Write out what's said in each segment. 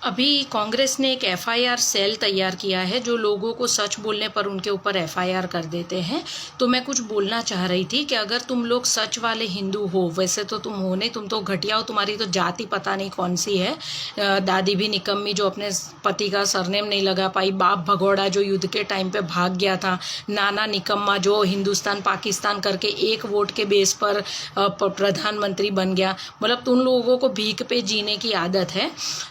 अभी कांग्रेस ने एक एफआईआर सेल तैयार किया है जो लोगों को सच बोलने पर उनके ऊपर एफआईआर कर देते हैं। तो मैं कुछ बोलना चाह रही थी कि अगर तुम लोग सच वाले हिंदू हो, वैसे तो तुम हो नहीं, तुम तो घटिया हो, तुम्हारी तो जाति पता नहीं कौन सी है। दादी भी निकम्मी जो अपने पति का सरनेम नहीं लगा पाई, बाप भगौड़ा जो युद्ध के टाइम पे भाग गया था, नाना निकम्मा जो हिंदुस्तान पाकिस्तान करके एक वोट के बेस पर प्रधानमंत्री बन गया। मतलब तुम लोगों को भीख पे जीने की आदत है।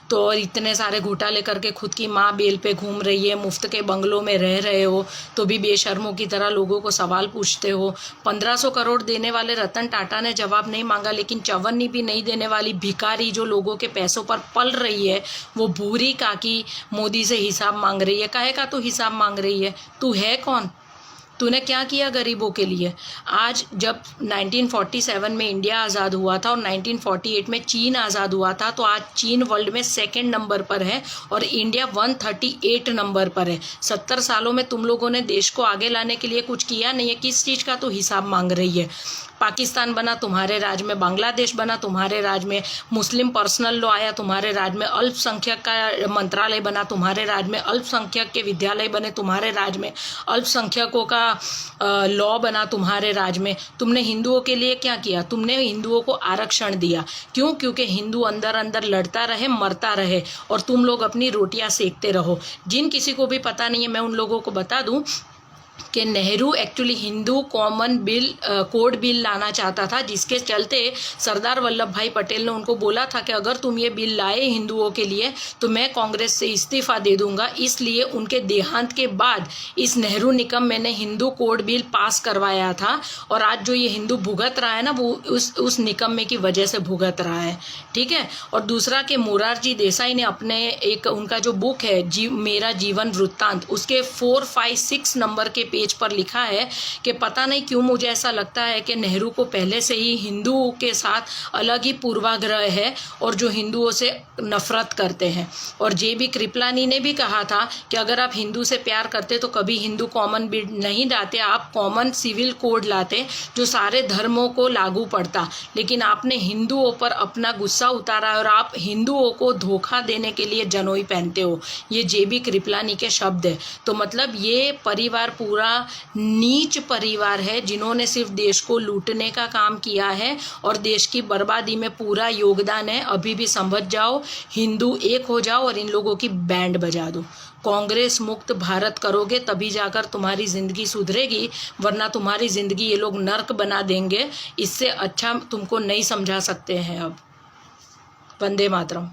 तो इतने सारे घोटाले करके खुद की माँ बेल पे घूम रही है, मुफ्त के बंगलों में रह रहे हो, तो भी बेशर्मों की तरह लोगों को सवाल पूछते हो। 1500 करोड़ देने वाले रतन टाटा ने जवाब नहीं मांगा, लेकिन चवन्नी भी नहीं देने वाली भिखारी जो लोगों के पैसों पर पल रही है, वो भूरी काकी मोदी से हिसाब मांग रही है। काहे का तू हिसाब मांग रही है? तू है कौन? तूने क्या किया गरीबों के लिए? आज जब 1947 में इंडिया आज़ाद हुआ था और 1948 में चीन आज़ाद हुआ था, तो आज चीन वर्ल्ड में 2nd नंबर पर है और इंडिया 138 नंबर पर है। 70 सालों में तुम लोगों ने देश को आगे लाने के लिए कुछ किया नहीं है। किस चीज़ का तो हिसाब मांग रही है? पाकिस्तान बना तुम्हारे राज में, बांग्लादेश बना तुम्हारे राज में, मुस्लिम पर्सनल लॉ आया तुम्हारे राज में, अल्पसंख्यक का मंत्रालय बना तुम्हारे राज में, अल्पसंख्यक के विद्यालय बने तुम्हारे राज में, अल्पसंख्यकों का लॉ बना तुम्हारे राज में। तुमने हिंदुओं के लिए क्या किया? तुमने हिंदुओं को आरक्षण दिया। क्यों? क्योंकि हिंदू अंदर अंदर लड़ता रहे, मरता रहे और तुम लोग अपनी रोटियां सेकते रहो। जिन किसी को भी पता नहीं है, मैं उन लोगों को बता दूं कि Nehru actually Hindu common bill code bill लाना चाहता था, जिसके चलते सरदार वल्लभ भाई पटेल ने उनको बोला था कि अगर तुम ये बिल लाए हिंदुओं के लिए तो मैं कांग्रेस से इस्तीफा दे दूंगा। इसलिए उनके देहांत के बाद इस नेहरू निकम्मे ने हिंदू कोड बिल पास करवाया था और आज जो ये हिंदू भुगत रहा है ना, वो उस निकम्मे की वजह से भुगत रहा है। ठीक है। और दूसरा कि मोरारजी देसाई ने अपने एक उनका जो बुक है मेरा जीवन वृत्तांत, उसके 4, 5, 6 नंबर के पेज पर लिखा है कि पता नहीं क्यों मुझे ऐसा लगता है कि नेहरू को पहले से ही हिंदुओं के साथ अलग ही पूर्वाग्रह है और जो हिंदुओं से नफरत करते हैं। और जेबी कृपलानी ने भी कहा था कि अगर आप हिंदू से प्यार करते तो कभी हिंदू कॉमन बिल नहीं लाते, आप कॉमन सिविल कोड लाते जो सारे धर्मों को लागू पड़ता। लेकिन आपने हिंदुओं पर अपना गुस्सा उतारा और आप हिंदुओं को धोखा देने के लिए जनोई पहनते हो। ये जेबी कृपलानी के शब्द है। तो मतलब ये परिवार पूरा नीच परिवार है जिन्होंने सिर्फ देश को लूटने का काम किया है और देश की बर्बादी में पूरा योगदान है। अभी भी समझ जाओ, हिंदू एक हो जाओ और इन लोगों की बैंड बजा दो। कांग्रेस मुक्त भारत करोगे तभी जाकर तुम्हारी ज़िंदगी सुधरेगी, वरना तुम्हारी ज़िंदगी ये लोग नर्क बना देंगे। इससे अच्छा तुमको नहीं समझा सकते हैं अब। वंदे मातरम।